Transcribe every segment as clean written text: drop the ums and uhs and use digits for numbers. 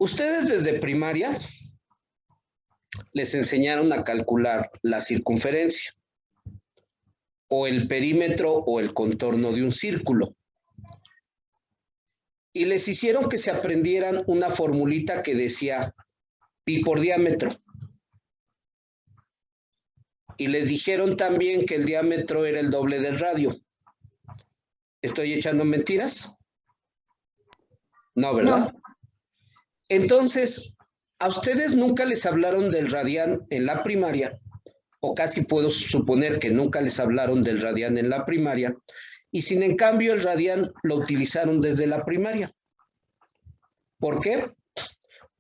Ustedes desde primaria les enseñaron a calcular la circunferencia o el perímetro o el contorno de un círculo. Y les hicieron que se aprendieran una formulita que decía pi por diámetro. Y les dijeron también que el diámetro era el doble del radio. ¿Estoy echando mentiras? No, ¿verdad? No. Entonces, ¿a ustedes nunca les hablaron del radián en la primaria? O casi puedo suponer que nunca les hablaron del radián en la primaria. Y sin en cambio el radián lo utilizaron desde la primaria. ¿Por qué?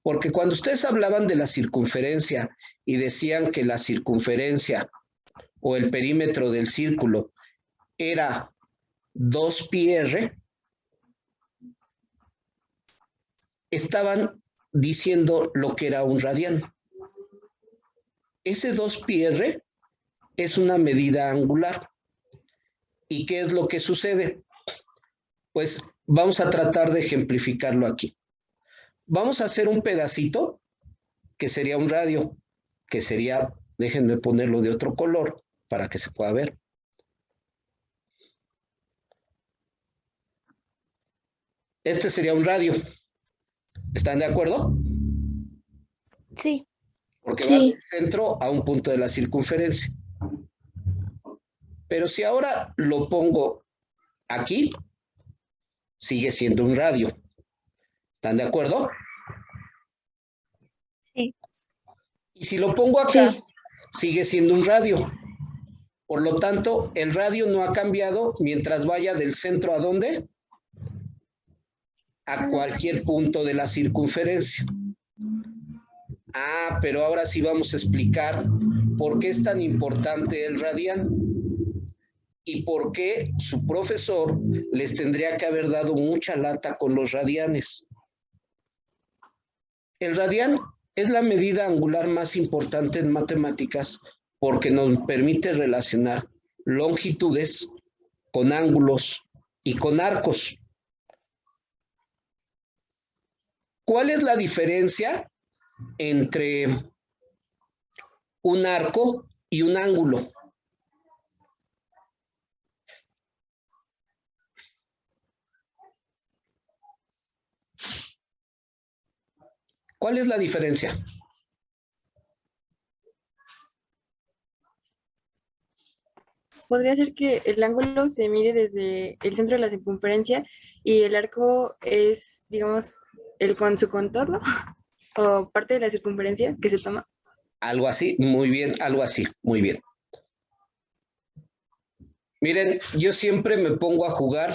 Porque cuando ustedes hablaban de la circunferencia y decían que la circunferencia o el perímetro del círculo era 2πr, estaban diciendo lo que era un radián. Ese 2πr es una medida angular. ¿Y qué es lo que sucede? Pues vamos a tratar de ejemplificarlo aquí. Vamos a hacer un pedacito que sería un radio, que sería, déjenme ponerlo de otro color para que se pueda ver. Este sería un radio. ¿Están de acuerdo? Sí. Porque va del centro a un punto de la circunferencia. Pero si ahora lo pongo aquí, sigue siendo un radio. ¿Están de acuerdo? Sí. Y si lo pongo acá, sigue siendo un radio. Por lo tanto, el radio no ha cambiado mientras vaya del centro ¿a dónde? A cualquier punto de la circunferencia. Ah, pero ahora sí vamos a explicar por qué es tan importante el radián y por qué su profesor les tendría que haber dado mucha lata con los radianes. El radián es la medida angular más importante en matemáticas porque nos permite relacionar longitudes con ángulos y con arcos. ¿Cuál es la diferencia entre un arco y un ángulo? ¿Cuál es la diferencia? Podría ser que el ángulo se mide desde el centro de la circunferencia y el arco es, digamos, con su contorno o parte de la circunferencia que se toma. Algo así, muy bien, algo así, muy bien. Miren, yo siempre me pongo a jugar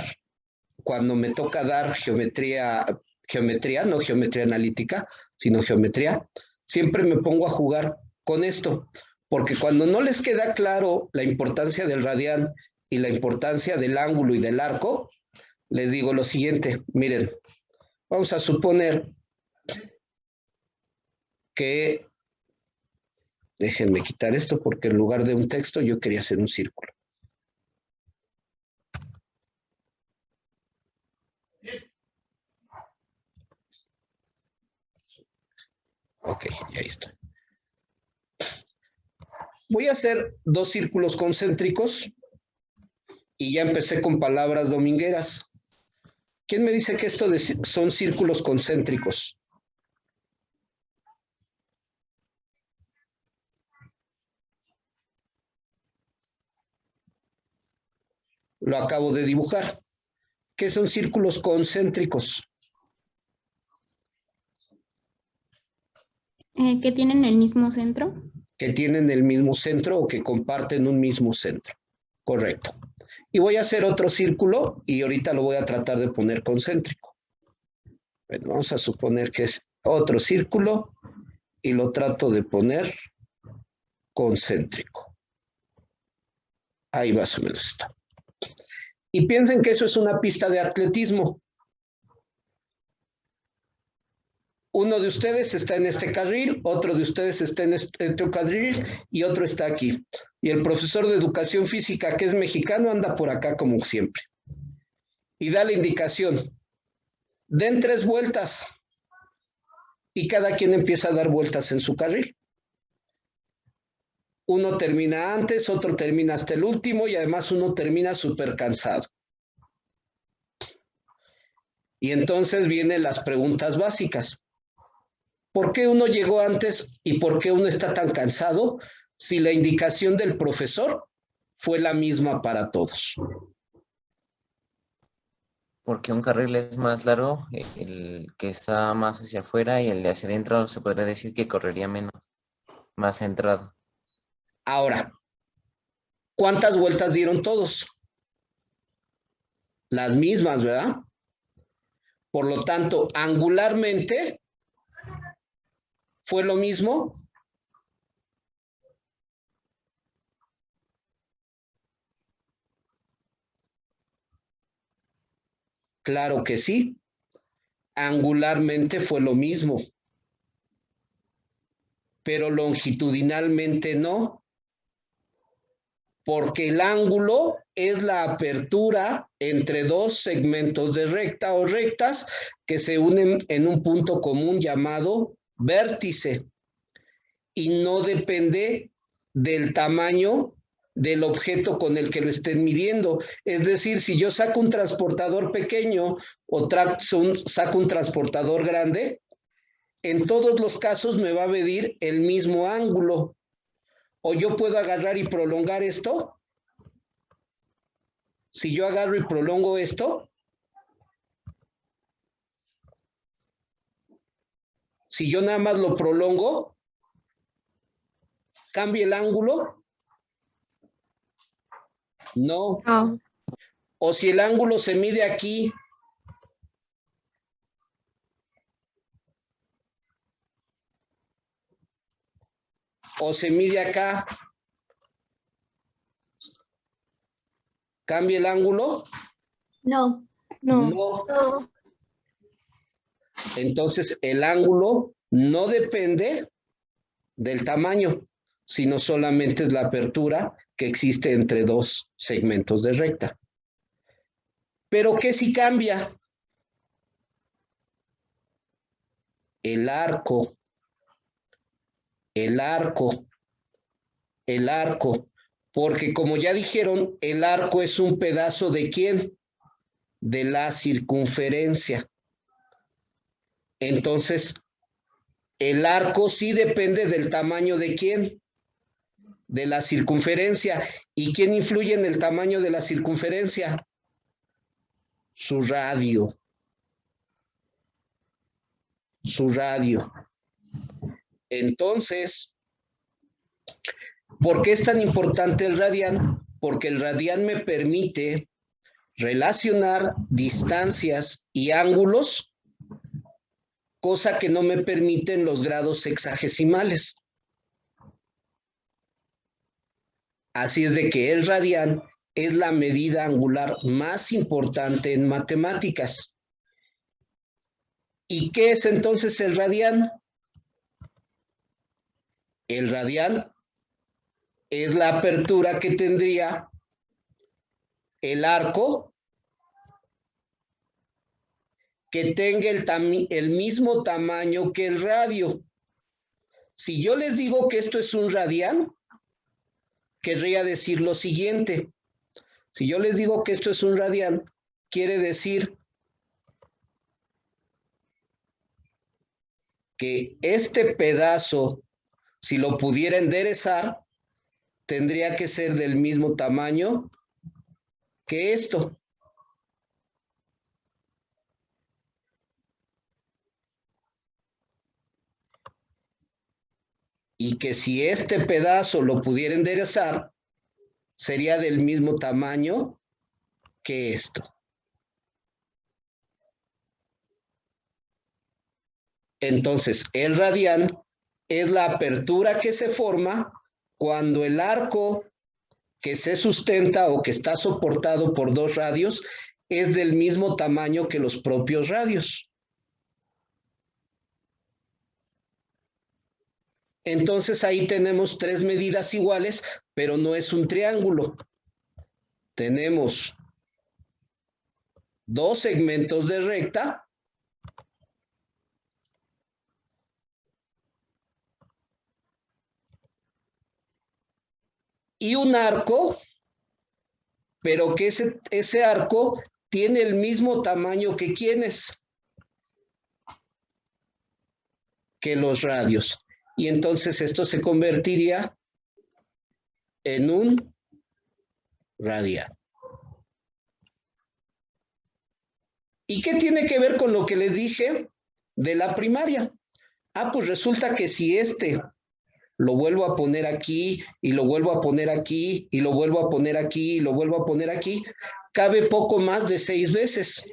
cuando me toca dar geometría, no geometría analítica, sino geometría, siempre me pongo a jugar con esto, porque cuando no les queda claro la importancia del radián y la importancia del ángulo y del arco, les digo lo siguiente, miren, vamos a suponer que, déjenme quitar esto porque en lugar de un texto yo quería hacer un círculo. Ok, ya está. Voy a hacer dos círculos concéntricos y ya empecé con palabras domingueras. ¿Quién me dice que esto son círculos concéntricos? Lo acabo de dibujar. ¿Qué son círculos concéntricos? Que tienen el mismo centro. Que tienen el mismo centro o que comparten un mismo centro. Correcto. Y voy a hacer otro círculo y ahorita lo voy a tratar de poner concéntrico. Bueno, vamos a suponer que es otro círculo y lo trato de poner concéntrico. Ahí más o menos está. Y piensen que eso es una pista de atletismo. Uno de ustedes está en este carril, otro de ustedes está en este otro carril y otro está aquí. Y el profesor de educación física, que es mexicano, anda por acá como siempre. Y da la indicación. Den 3 vueltas. y cada quien empieza a dar vueltas en su carril. Uno termina antes, otro termina hasta el último y además uno termina súper cansado. Y entonces vienen las preguntas básicas. ¿Por qué uno llegó antes y por qué uno está tan cansado si la indicación del profesor fue la misma para todos? Porque un carril es más largo, el que está más hacia afuera y el de hacia adentro se podría decir que correría menos, más centrado. Ahora, ¿cuántas vueltas dieron todos? Las mismas, ¿verdad? Por lo tanto, angularmente fue lo mismo. Claro que sí. Angularmente fue lo mismo. Pero longitudinalmente no. Porque el ángulo es la apertura entre dos segmentos de recta o rectas que se unen en un punto común llamado vértice. Y no depende del tamaño del objeto con el que lo estén midiendo. Es decir, si yo saco un transportador pequeño o saco un transportador grande, en todos los casos me va a medir el mismo ángulo. O yo puedo agarrar y prolongar esto. Si yo agarro y prolongo esto, si yo nada más lo prolongo, ¿cambia el ángulo? No. No. O si el ángulo se mide aquí, o se mide acá, ¿cambia el ángulo? No. No. Entonces, el ángulo no depende del tamaño, sino solamente es la apertura que existe entre dos segmentos de recta. ¿Pero qué si cambia? El arco. Porque como ya dijeron, el arco es un pedazo ¿de quién? De la circunferencia. Entonces, el arco sí depende del tamaño ¿de quién? De la circunferencia. ¿Y quién influye en el tamaño de la circunferencia? Su radio. Entonces, ¿por qué es tan importante el radián? Porque el radián me permite relacionar distancias y ángulos, cosa que no me permiten los grados sexagesimales. Así es de que el radián es la medida angular más importante en matemáticas. ¿Y qué es entonces el radián? El radián es la apertura que tendría el arco que tenga el mismo tamaño que el radio. Si yo les digo que esto es un radián, querría decir lo siguiente. Si yo les digo que esto es un radián, quiere decir que este pedazo, si lo pudiera enderezar, tendría que ser del mismo tamaño que esto. Y que si este pedazo lo pudiera enderezar, sería del mismo tamaño que esto. Entonces, el radián es la apertura que se forma cuando el arco que se sustenta o que está soportado por dos radios es del mismo tamaño que los propios radios. Entonces ahí tenemos tres medidas iguales, pero no es un triángulo. Tenemos dos segmentos de recta y un arco, pero que ese arco tiene el mismo tamaño que ¿quiénes? Que los radios. Y entonces esto se convertiría en un radian. ¿Y qué tiene que ver con lo que les dije de la primaria? Pues resulta que si lo vuelvo a poner aquí, y lo vuelvo a poner aquí, y lo vuelvo a poner aquí, y lo vuelvo a poner aquí, cabe poco más de 6 veces.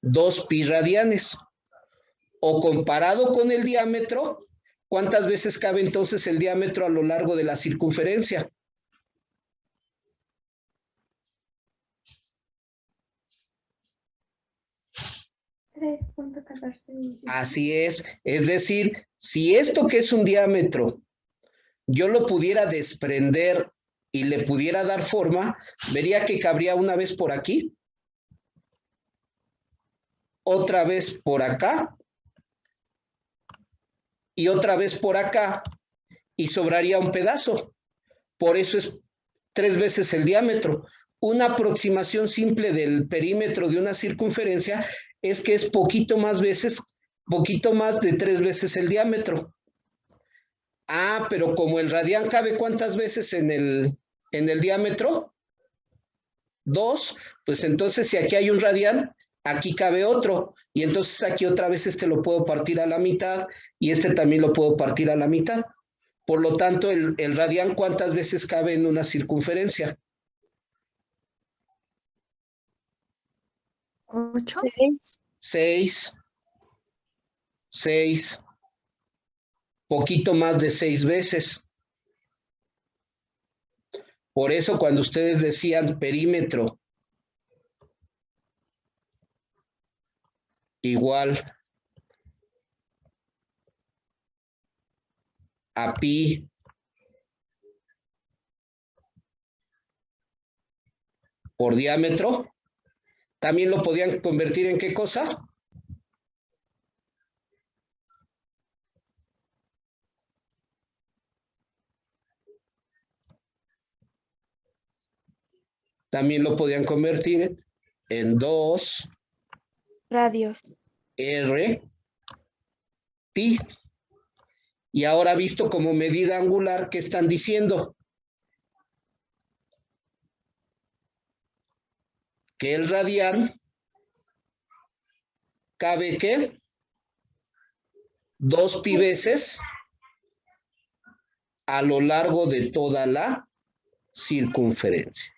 2 pi radianes. O comparado con el diámetro, ¿cuántas veces cabe entonces el diámetro a lo largo de la circunferencia? Así es decir, si esto que es un diámetro, yo lo pudiera desprender y le pudiera dar forma, vería que cabría una vez por aquí, otra vez por acá, y otra vez por acá, y sobraría un pedazo. Por eso es 3 veces el diámetro. Una aproximación simple del perímetro de una circunferencia es que es poquito más de 3 veces el diámetro. Pero como el radián cabe ¿cuántas veces en el diámetro? 2, pues entonces si aquí hay un radián, aquí cabe otro, y entonces aquí otra vez lo puedo partir a la mitad, y también lo puedo partir a la mitad. Por lo tanto, el radián, ¿cuántas veces cabe en una circunferencia? 8. 6. 6. Poquito más de 6 veces. Por eso cuando ustedes decían perímetro igual a pi por diámetro, también lo podían convertir en ¿qué cosa? También lo podían convertir en 2 Radios. r pi. Y ahora visto como medida angular, ¿qué están diciendo? Que el radián cabe ¿qué? 2 pi veces a lo largo de toda la circunferencia.